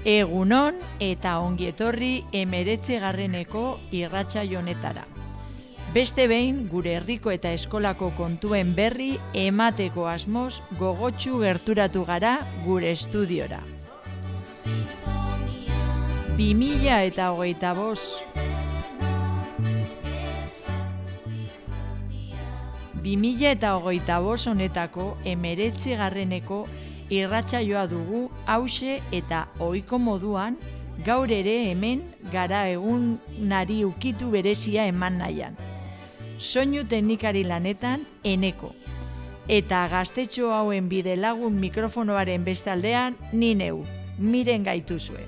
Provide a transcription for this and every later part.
Egunon eta ongietorri 19. irratsaio honetara. Beste behin gure herriko eta eskolako kontuen berri emateko asmoz gogotsu gerturatu gara gure estudiora. 2025 honetako 19. irratsaioa dugu hauxe eta ohiko moduan gaur ere hemen gara egunari ukitu berezia eman nahian. Soinu teknikari lanetan Eneko. Eta gaztetxo hauen bide lagun mikrofonoaren bestaldean ni neu, miren gaituzue.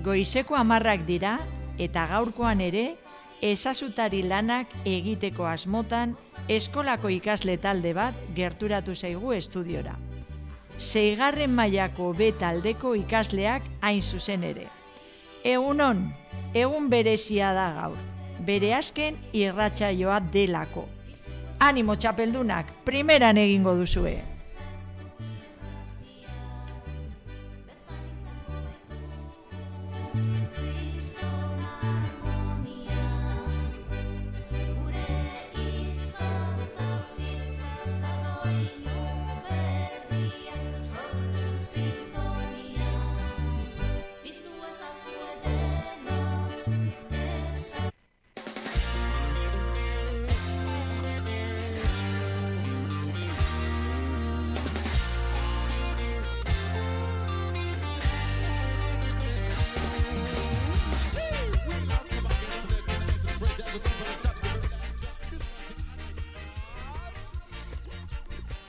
Goizeko 10 dira eta gaurkoan ere ezazutari lanak egiteko asmotan eskolako ikasle talde bat gerturatu zaigu estudiora. 6. mailako B taldeko ikasleak hain zuzen ere. Egunon, egun berezia da gaur, bere azken irratsaioa delako. Animo txapeldunak, primeran egingo duzue.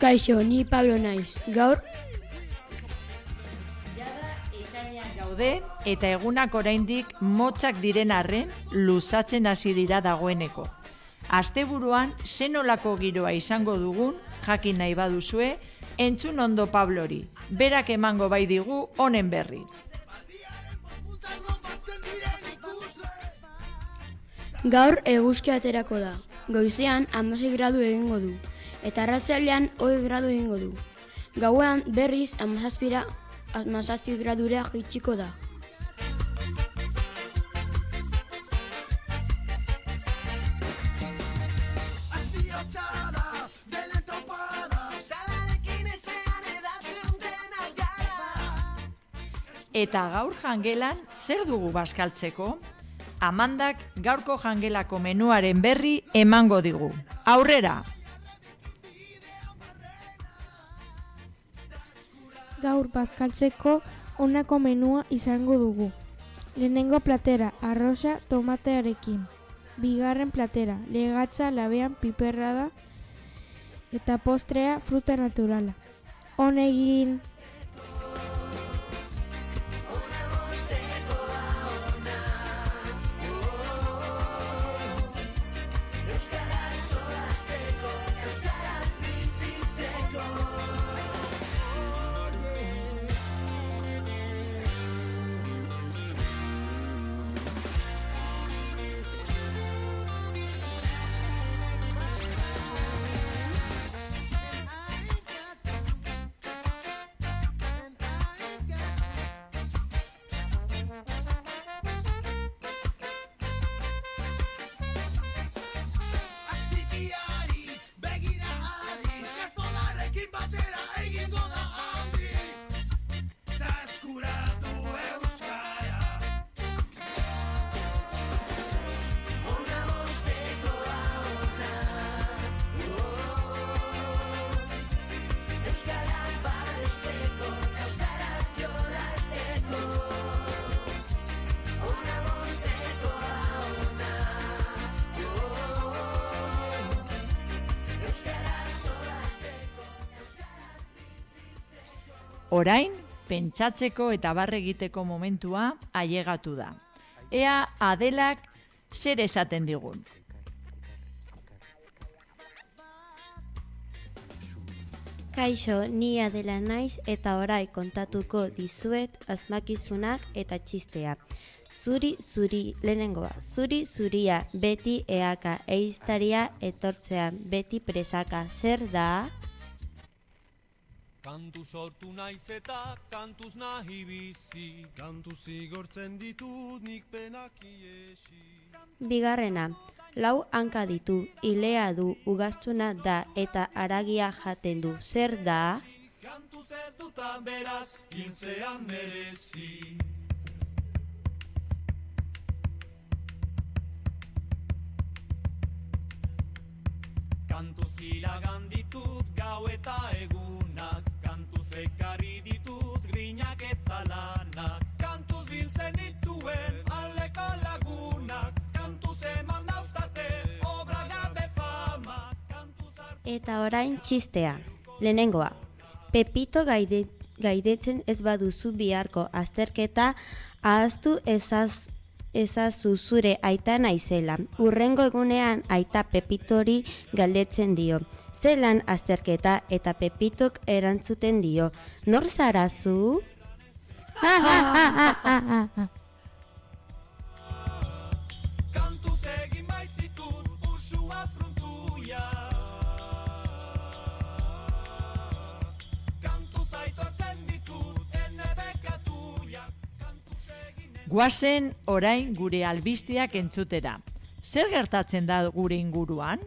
Kaixo, ni Pablo naiz. Gaur jada ekainean gaude eta egunak oraindik motzak diren arren luzatzen hasi dira dagoeneko. Asteburuan zenolako giroa izango dugun jakin nahi baduzue, entzun ondo Pablori. Berak emango bai digu honen berri. gaur eguzkia aterako da. Goizean 16 gradu egingo du. Eta arratsaldean 20 gradu egingo du. Gauean berriz 17 gradura jaitsiko da. Eta gaur jangelan zer dugu bazkaltzeko? Amandak gaurko jangelako menuaren berri emango digu. Aurrera! Gaur bazkaltzeko honako menua izango dugu. Lehenengo platera, arroza tomatearekin. Bigarren platera, legatza labean piperrada eta postrea fruta naturala. On egin! Orain, pentsatzeko eta barre egiteko momentua ailegatu da. Ea Adelak zer esaten digun. Kaixo, ni Adela naiz eta orai kontatuko dizuet asmakizunak eta txisteak. Zuri, lehenengoa. Zuria, beti eaka, eiztaria etortzean, beti presaka. Zer da? Kantu sortu naiz eta kantuz nahi bizi. Kantu zigortzen ditut nik penak iesi. Bigarrena, 4 hanka ditu, ilea du, ugaztuna da eta haragia jaten du. Zer da? Kantuz ez dutan beraz, hiltzean merezi. Kantuz iragan ditut gau eta egunak, kantuz ekarri ditut grinak eta lanak, kantuz biltzen dituen aldeko lagunak, kantuz eman dauztate obra gabe fama, kantuz Eta orain txistea. Lehenengoa, Pepito gaidetzen ez baduzu biharko azterketa ahaztu ezazu zure aita naizela. Hurrengo egunean aita Pepitori galdetzen dio. Zelan azterketa eta Pepitok erantzuten dio. Nor zara zu? kantuz egin baititut usua fruntuia. Kantuz aitortzen ditut ene bekatuia. Kantuz egin Guazen orain gure albisteak entzutera. Zer gertatzen da gure inguruan?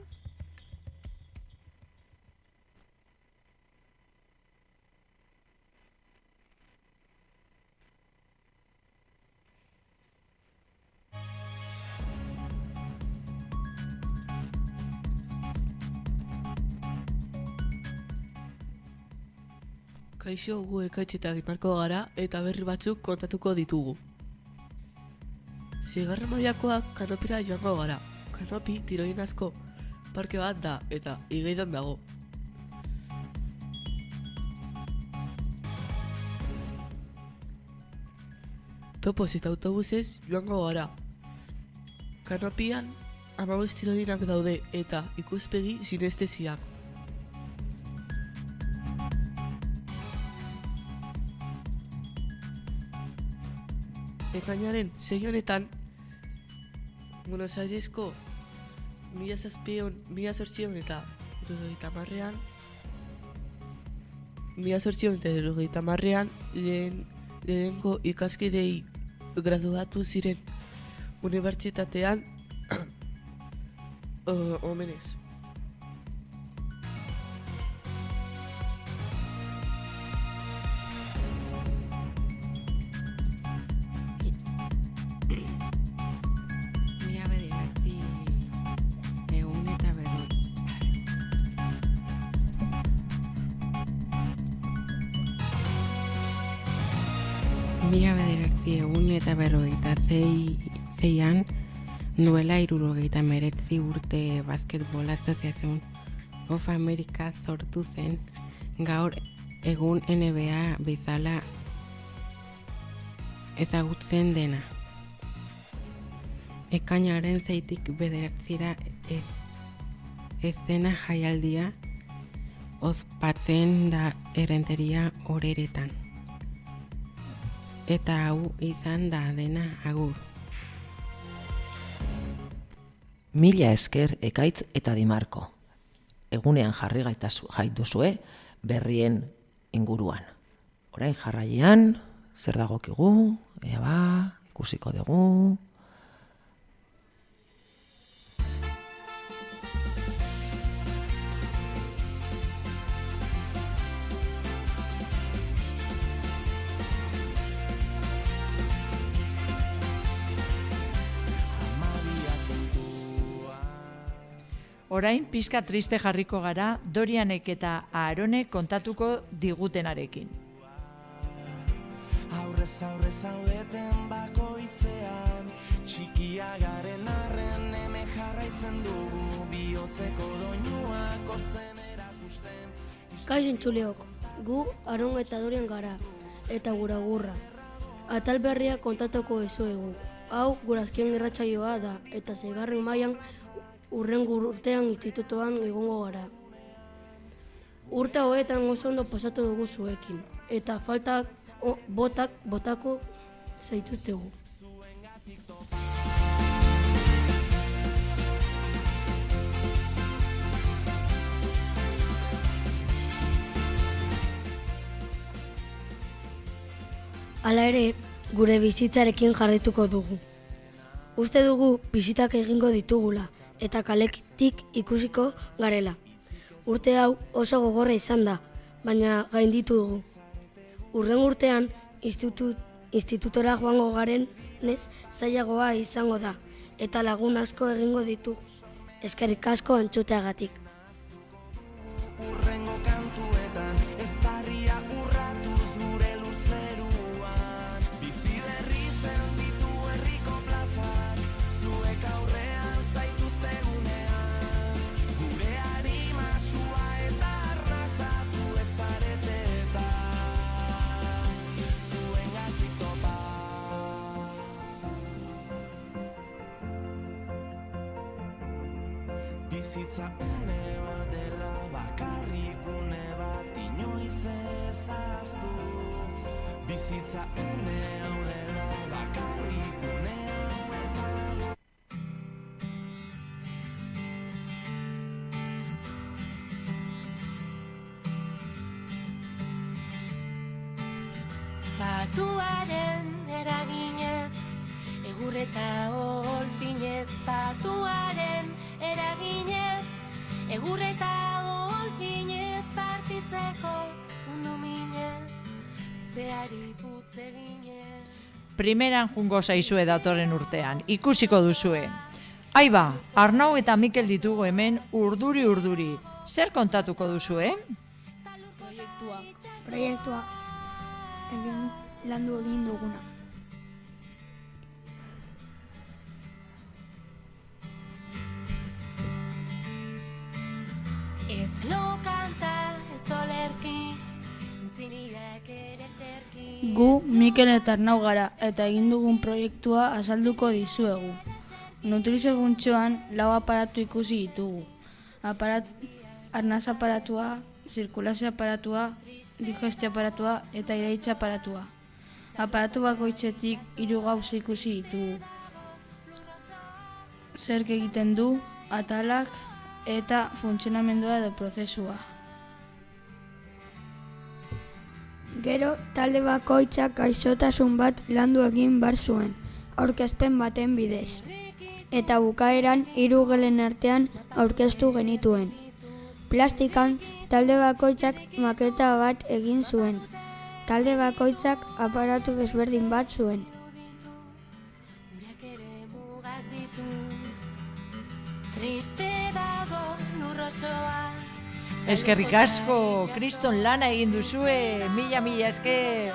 Kaixo, gu Ekaitz eta Dimarko gara eta berri batzuk kontatuko ditugu. Zigarren mailakoak kanopira joango gara. Kanopi tiroinazko parke bat da eta Igeidan dago. Topoz eta autobusez joango gara. Kanopian 15 tiroinak daude eta ikuspegi sinestesiak. Ekainaren 6 honetan, Buenos Airesko 1800 eta 1830 lehenengo ikaskidei graduatu ziren unibertsitatean omenez. Mila bederatzi egun eta 1956an duela 79 urte Basketball Association of America sortu zen, gaur egun NBA bezala ezagutzen dena. Ekainaren 6tik 9 ez dena jaialdia ospatzen da Errenteria Oreretan. Eta hau izan da dena agur. Mila esker Ekaitz eta Dimarko. Egunean jarri gaituzue berrien inguruan. Orain jarraian, zer dagokigu, ikusiko dugu. Orain pizka triste jarriko gara Dorianek eta Aaronek kontatuko digutenarekin. Aurrez aurre zaudeten bakoitzean, txikia garen arren hemen jarraitzen dugu, bihotzeko doinuak ozen erakusten. Kaixo entzuleok, gu Aaron eta Dorian gara, eta gura gurra. Atal berria kontatuko ezuegu. Hau gure azken irratsaioa da, eta 6. mailan urrengo urtean institutoan egongo gara. Urte hauetan oso ondo pasatu dugu zuekin, eta faltak botako zaituztegu. Hala ere, gure bizitzarekin jarraituko dugu. Uste dugu bizitak egingo ditugula eta kaletik ikusiko garela. Urte hau oso gogorra izan da, baina gainditu dugu. Hurrengo urtean institutora joango garenez zailagoa izango da eta lagun asko egingo ditugu. Eskerrik asko entzuteagatik. Urrengo kantuetan estarria urratuz gure lurzeruan. Bizi berri zen ditu herriko plazak, zuek aurrean zaituztegunean. Gure arima sua eta arnasa zuek zarete eta zuengatik topa. Bizitza une bat dela bakarrik une bat inoiz ezaztu. Bizitza une hau dela bakarrik une hau eta Patuaren eraginez, egur eta olfinez. Patuaren eraginez, egur eta olfinez. Partitzeko mundu minez, zeari putz eginez. Primeran jungo zaizue datorren urtean, ikusiko duzue. Aiba, Arnau eta Mikel ditugu hemen urduri. Zer kontatuko duzue? Proiektua landu egin duguna. Ez lo kanta, ez olerki, entziniak ere zerki. Gu Mikel eta Arnau gara eta egin dugun proiektua azalduko dizuegu. Nutrizio funtzioan 4 aparatu ikusi ditugu. Arnaz aparatua, zirkulazio aparatua, digestio aparatua eta iraitza aparatua. Aparatu bakoitzetik 3 gauza ikusi ditugu. Zerk egiten du, atalak eta funtzionamendua edo prozesua. Gero, talde bakoitzak gaixotasun bat landu egin bar zuen, aurkezpen baten bidez. Eta bukaeran 3 gelen artean aurkeztu genituen. Plastikan, talde bakoitzak maketa bat egin zuen. Talde bakoitzak aparatu desberdin bat zuen. Triste dago lurrosoa. Eskerrik asko, kriston lana egin duzue, mila esker.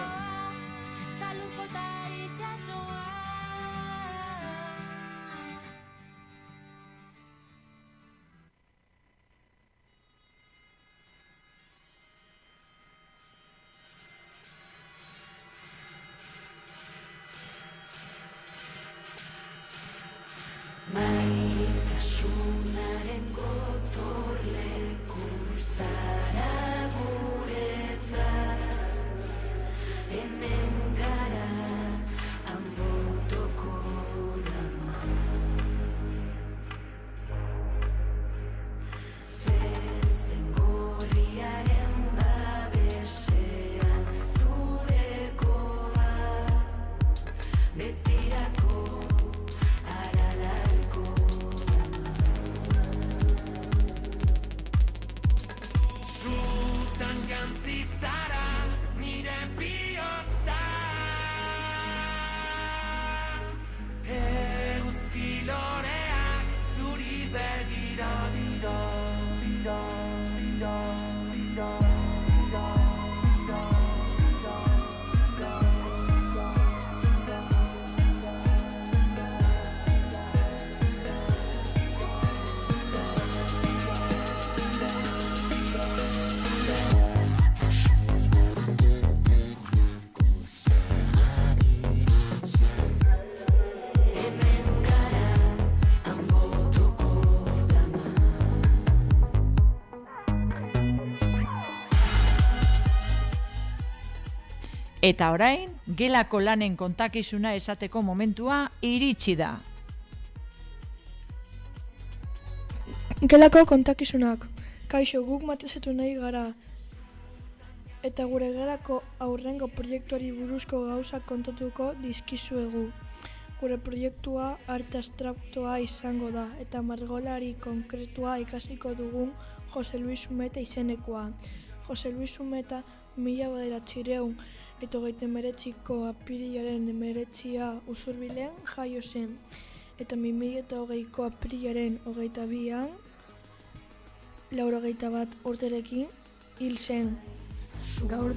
Maitasunaren gotorleku zara guretzat. Hemen gara Anbotoko dama. Zezen gorriaren babesean zurekoa. Betirako aralarko. Zutan jantzi zara nire bihotza. Eguzki loreak zuri begira dira. Eta orain, gelako lanen kontakizuna esateko momentua iritsi da. Gelako kontakizunak. Kaixo, guk matezetu nahi gara. eta gure gerako aurrengo proiektuari buruzko gauzak kontatuko dizkizuegu. Gure proiektua arte abstraktua izango da eta margolari konkretua ikasiko dugun Jose Luis Zumeta izenekoa. Jose Luis Zumeta 1989ko apirilaren 19 Usurbilen jaio zen, eta 2020ko apirilaren 22an 91 urterekin hil zen. Gaur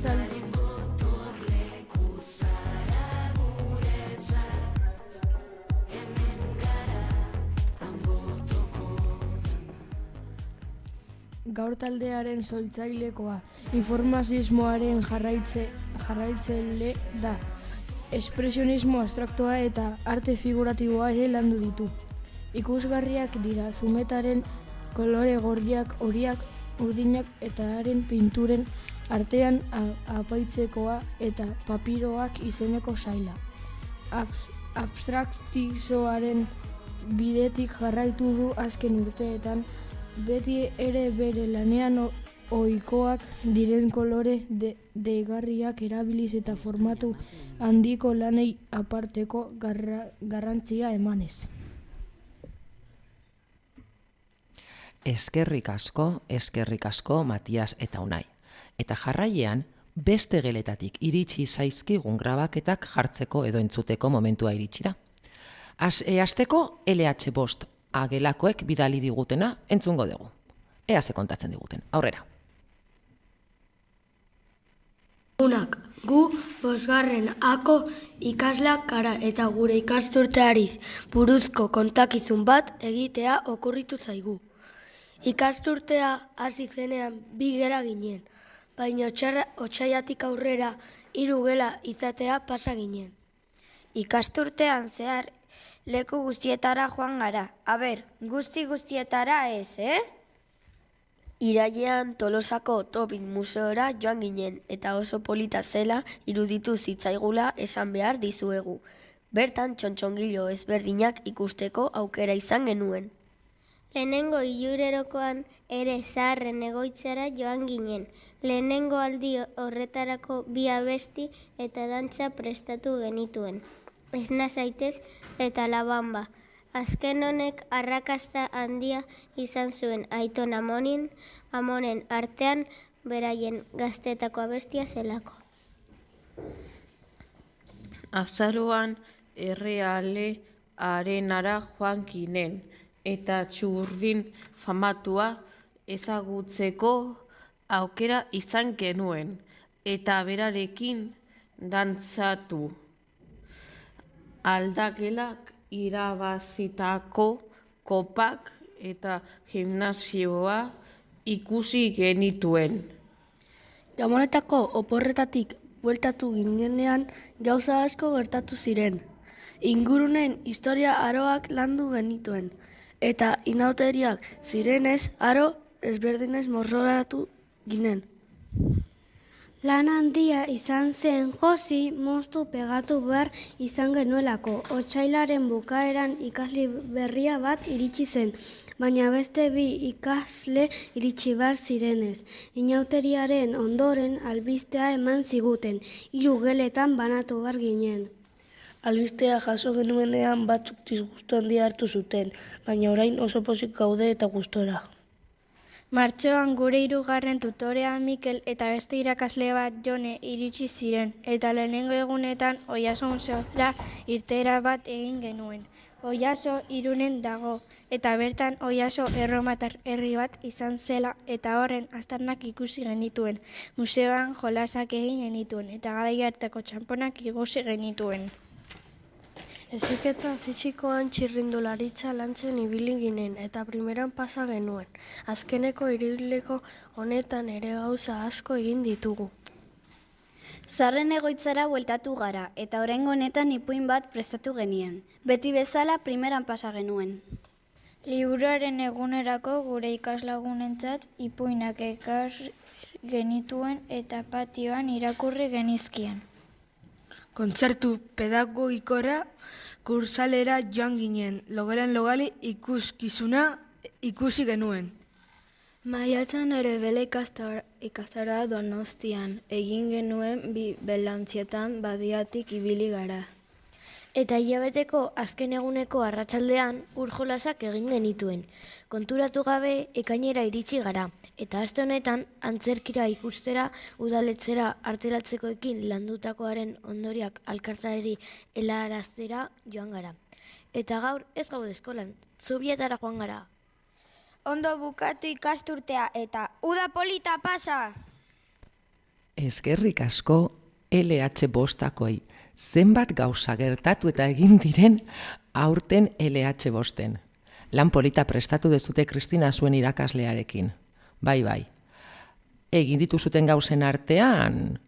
Gaur taldearen sortzailekoa, informazismoaren jarraitzaile da. Espresionismo abstraktua eta arte figuratiboa ere landu ditu. Ikusgarriak dira Zumetaren kolore gorriak, horiak, urdinak eta haren pinturen artean apaitzekoa eta papiroak izeneko saila. Abstrakzioaren bidetik jarraitu du azken urteetan, beti ere bere lanean ohikoak diren kolore deigarriak erabiliz eta formatu handiko lanei aparteko garrantzia emanez. Eskerrik asko Matias eta Unai. Eta jarraian, beste geletatik iritsi zaizkigun grabaketak jartzeko edo entzuteko momentua iritsi da. Hasteko LH5 agelakoek bidali digutena entzungo dugu. Ea ze kontatzen diguten. Aurrera. Gu 5. ako ikasleak gara eta gure ikasturteari buruzko kontakizun bat egitea okurritu zaigu. Ikasturtea hasi zenean 2 gela ginen, baina otsailetik aurrera 3 gela izatea pasa ginen. Ikasturtean zehar leku guztietara joan gara. Guztietara ez, Irailean Tolosako Topin museora joan ginen eta oso polita zela iruditu zitzaigula esan behar dizuegu. Bertan txontxongilo ezberdinak ikusteko aukera izan genuen. Lehenengo hirurerokoan ere zaharren egoitzara joan ginen. Lehenengo aldi horretarako 2 abesti eta dantza prestatu genituen. Esna zaitez eta La Bamba. Azken honek arrakasta handia izan zuen Aiton Amonen artean beraien gaztetako abestia zelako. Azaroan Erreale Arenara joan ginen eta Txurdin famatua ezagutzeko aukera izan genuen eta berarekin dantzatu. Aldagelak irabazitako kopak eta gimnasioa ikusi genituen. Gamonetako oporretatik bueltatu ginenean gauza asko gertatu ziren. Ingurunen historia aroak landu genituen, eta inauteriak zirenez aro ezberdinez morroratu ginen. Lan handia izan zen Josi moztu pegatu behar izan genuelako. Otsailaren bukaeran ikasle berria bat iritsi zen, baina beste 2 ikasle iritsi behar zirenez. Inauteriaren ondoren albistea eman ziguten, 3 geletan banatu behar ginen. Albistea jaso genuenean batzuk disgustu handia hartu zuten, baina orain oso pozik gaude eta gustora. Martxoan gure 3. tutorea Mikel eta beste irakasle bat Jone iritsi ziren, eta lehenengo egunetan Oiaso museora irteera bat egin genuen. Oiaso Irunen dago, eta bertan Oiaso erromatar herri bat izan zela eta horren aztarnak ikusi genituen. Museoan jolasak egin genituen eta garai hartako txanponak ikusi genituen. Heziketa fisikoan txirrindularitza lantzen ibili ginen eta primeran pasa genuen. Azkeneko hiruhileko honetan ere gauza asko egin ditugu. Zaharren egoitzara bueltatu gara eta oraingo honetan ipuin bat prestatu genien. Beti bezala primeran pasa genuen. Liburuaren egunerako gure ikaslagunentzat ipuinak ekar genituen eta patioan irakurri genizkien. Kontzertu pedagogikora kursalera joan ginen, logaren logali ikuskizuna ikusi genuen. Maiatzan ere bele ikastaroa Donostian. Egin genuen 2 belauntzietan badiatik ibili gara. Eta hilabeteko azken eguneko arratsaldean urjolasak egin genituen. Konturatu gabe ekainera iritsi gara, eta aste honetan antzerkira ikustera udaletzera artelatzekoekin landutakoaren ondoriak alkartari helaraztera joan gara. Eta gaur ez gaude eskolan, Zubietara joan gara. Ondo bukatu ikasturtea eta uda polita pasa! Eskerrik asko LH bostakoi. Zenbat gauza gertatu eta egin diren aurten LH bosten. Lan polita prestatu dezute Kristina zuen irakaslearekin. Bai. Egin dituzuten gauzen artean,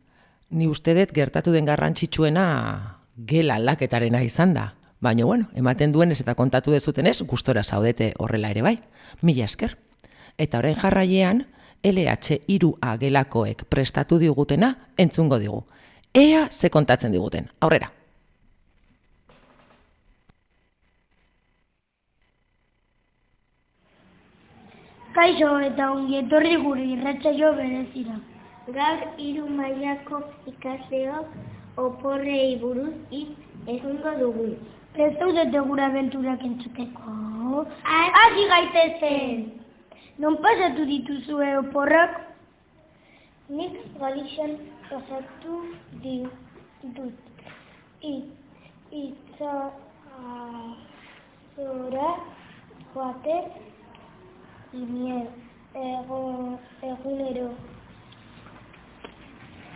ni uste dut gertatu den garrantzitsuena gela aldaketarena izan da. Baina, ematen duenez eta kontatu dezutenez, gustora zaudete horrela ere bai. Mila esker. Eta orain jarraian, LH 3A gelakoek prestatu digutena entzungo digu. Ea ze kontatzen diguten. Aurrera. Kaixo eta ongi etorri gure irratsaio berezira. Gaur 3 mailako ikasleok oporrei buruz hitz egingo dugu. Prestaudete gure abenturak entzuteko. Hasi gaitezen! Non pasatu dituzue oporrak? Nik Galizian pasatu ditut. Itzazora joaten ginen egunero.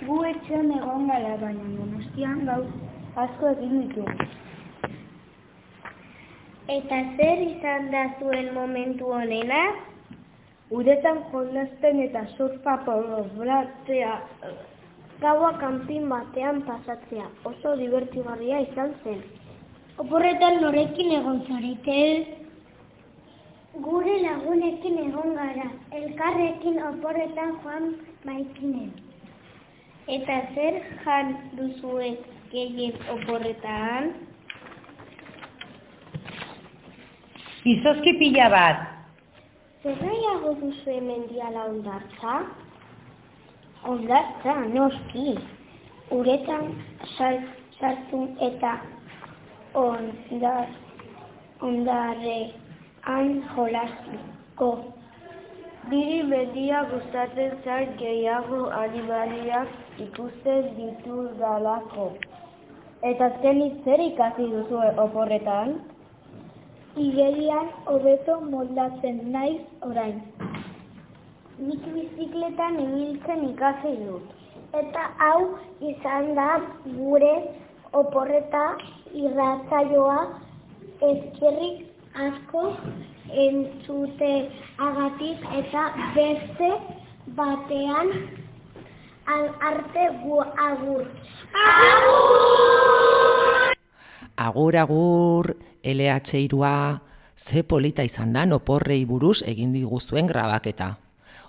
Gu etxean egon gara, baina Donostian gauz asko egin ditugu. Eta zer izan da zuen momentu honena? Uretan jolazten eta surfa probatzea. Gaua kanpin batean pasatzea. Oso dibertigarria izan zen. Oporretan norekin egon zarete? Gure lagunekin egon gara. Elkarrekin oporretan joan baikinen. Eta zer jan duzue gehien oporretan? Izozki pila bat. Zer nahiago duzu mendiala ondartza? Ondartza, noski. Uretan sartu eta ondarrean jolaziko. Biri mendia gustatzen zait gehiago animaliak ikusten ditudalako. Eta azkenik zer ikasi duzu oporretan? Igerian hobeto moldatzen naiz orain. Nik bizikletan ibiltzen ikasi dut. Eta hau izan da gure oporreta irratsaioa. Eskerrik asko entzuteagatik eta beste batean arte agur. Agur, LH 3A, ze polita izan da oporrei buruz egin diguzuen grabaketa.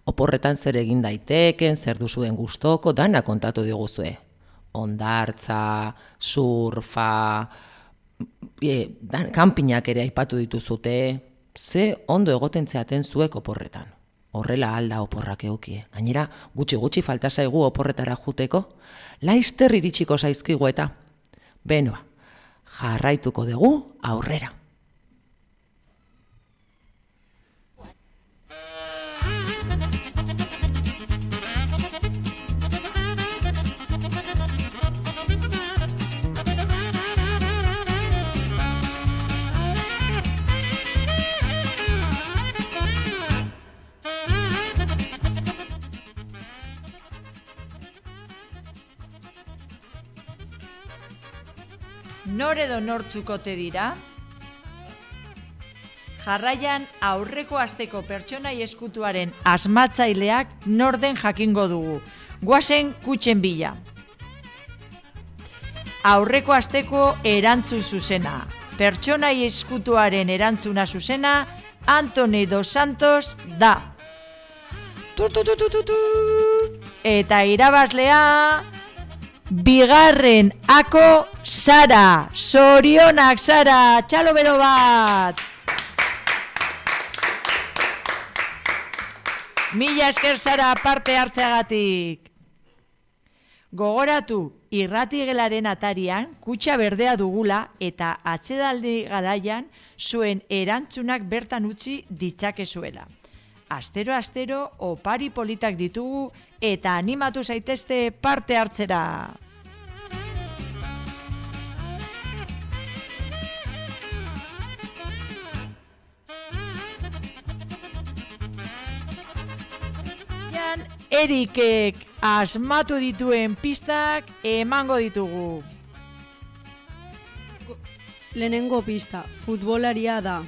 Oporretan zer egin daiteken, zer duzuen gustoko, dana kontatu diguzue. Ondartza, surfa, kanpinak ere aipatu dituzute, ze ondo egoten zeaten zuek oporretan. Horrela alda oporrak eukie. Gainera, gutxi falta zaigu oporretara juteko, laizter iritsiko zaizkigu eta. Benoa. Jarraituko dugu aurrera. Nor edo nortzukote dira? Jarraian aurreko asteko pertsonai eskutuaren asmatzaileak norden jakingo dugu. Goazen kutxen bila. Aurreko asteko erantzun zuzena. Pertsonai eskutuaren erantzuna zuzena Antone dos Santos da. Eta irabazlea bigarren ako Sara. Zorionak Sara, txalo bero bat. Mila esker zara parte hartzeagatik. Gogoratu, irratigelaren atarian kutxa berdea dugula eta atsedaldi garaian zuen erantzunak bertan utzi ditzakezuela. Astero opari politak ditugu eta animatu zaitezte parte hartzera. Erikek asmatu dituen pistak emango ditugu. Lehenengo pista, futbolaria da.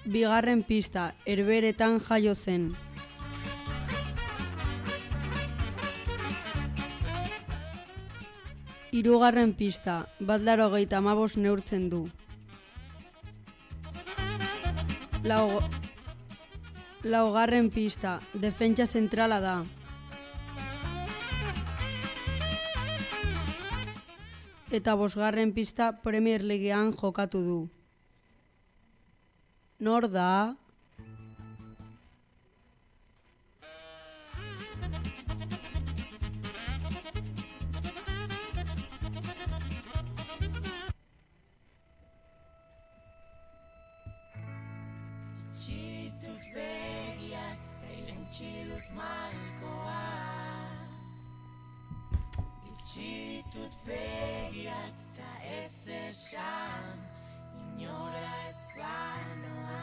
Bigarren pista, Herbeheretan jaio zen. Hirugarren pista, 1,85 neurtzen du. Laugarren pista, defentsa zentrala da. Eta 5. pista, Premier Leaguean jokatu du. Nor da? Itxitut begiak ta irentsi dut malkoa. Itxitut begiak ta ez esan inora ez banoa.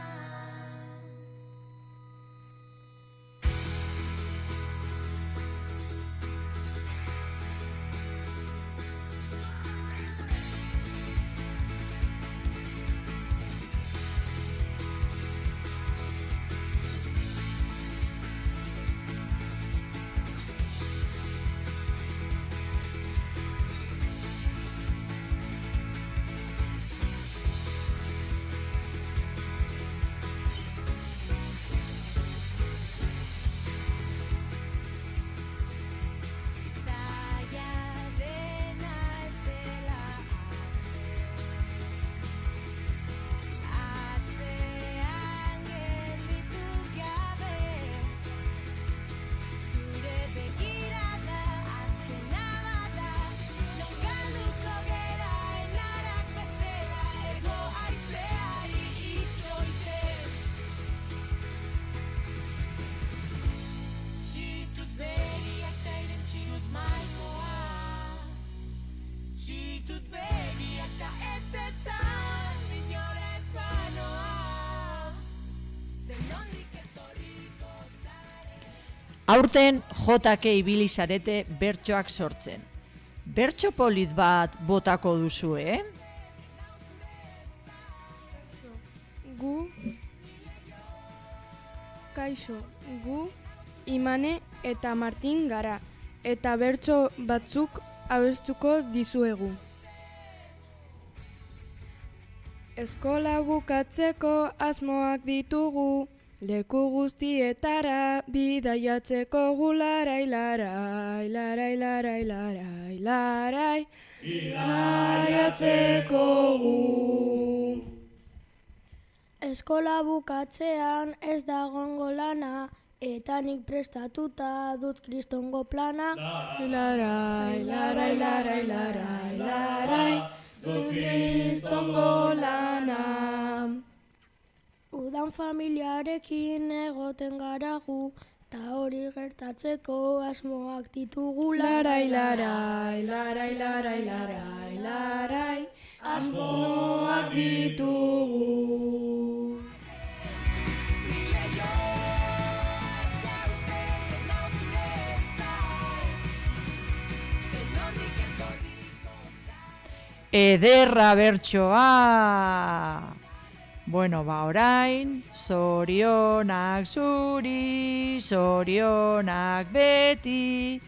Aurten JK ibili zarete bertsoak sortzen. Bertso polit bat botako duzu, Kaixo, gu Imane eta Martin gara, eta bertso batzuk abestuko dizuegu. Eskola bukatzeko asmoak ditugu, leku guztietara bidaiatzeko gu larai, larai, larai, larai, larai, larai, bidaiatzeko gu. Eskola bukatzean ez dagongo lana, eta nik prestatuta dut kristongo plana. Larai, larai, larai, larai, larai, dut kristongo lana. Udan familiarekin egoten gara gu, ta hori gertatzeko asmoak ditugu. Larai, larai, larai, larai, larai, larai, asmoak ditugu. Ederra bertsoa! Bueno, orain, zorionak zuri, zorionak beti.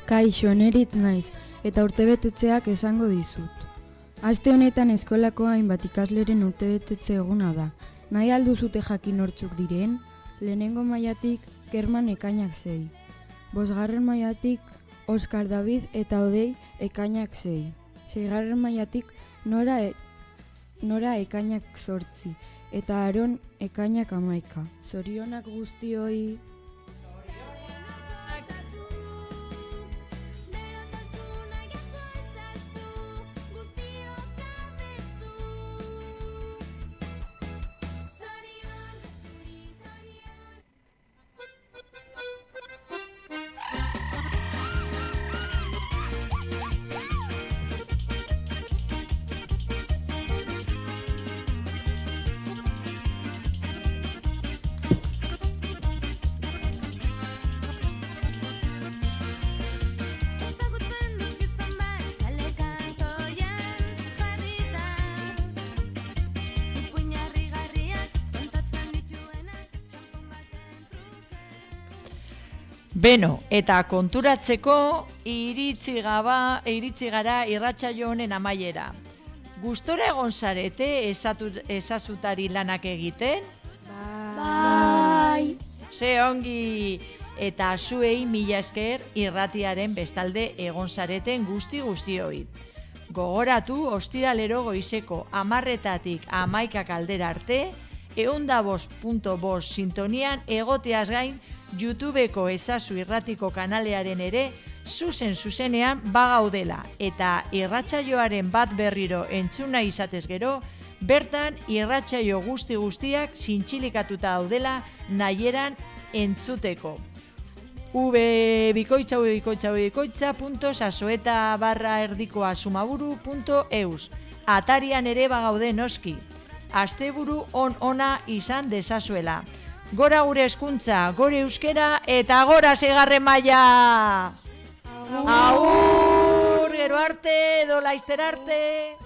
Kaixo, nerit naiz, eta urtebetetzeak esango dizut. Aste honetan eskolako hainbat ikasleren urtebetetze eguna da. Nahi alduzute jakin nortzuk diren, lehenengo mailatik Kerman ekainak 6. 5. mailatik Oskar David eta Odei ekainak 6. 6. mailatik Nora ekainak 8 eta Aron ekainak 11. Zorionak guztioi! Beno, eta konturatzeko iritsi gara irratsaio honen amaiera. Gustora egon zarete esazutari lanak egiten? Bai! Ze ongi! Eta zuei mila esker irratiaren bestalde egon zareten guzti-guztioi. Gogoratu ostiralero goizeko 10:00 11 aldera arte, 105.5 sintonian egoteaz gain YouTubeko Ezazu irratiko kanalearen ere zuzenean bagaudela eta irratsaioaren bat berriro entzuna izatez gero, bertan irratsaio guztiak zintzilikatuta daudela nahieran entzuteko. www.sasoeta_erdikoasumaburu.eus Atarian ere bagaude noski. Asteburu ona izan dezazuela. Gora gure hezkuntza, gora euskera eta gora 6. maila! Agur, gero arte edo laizter arte!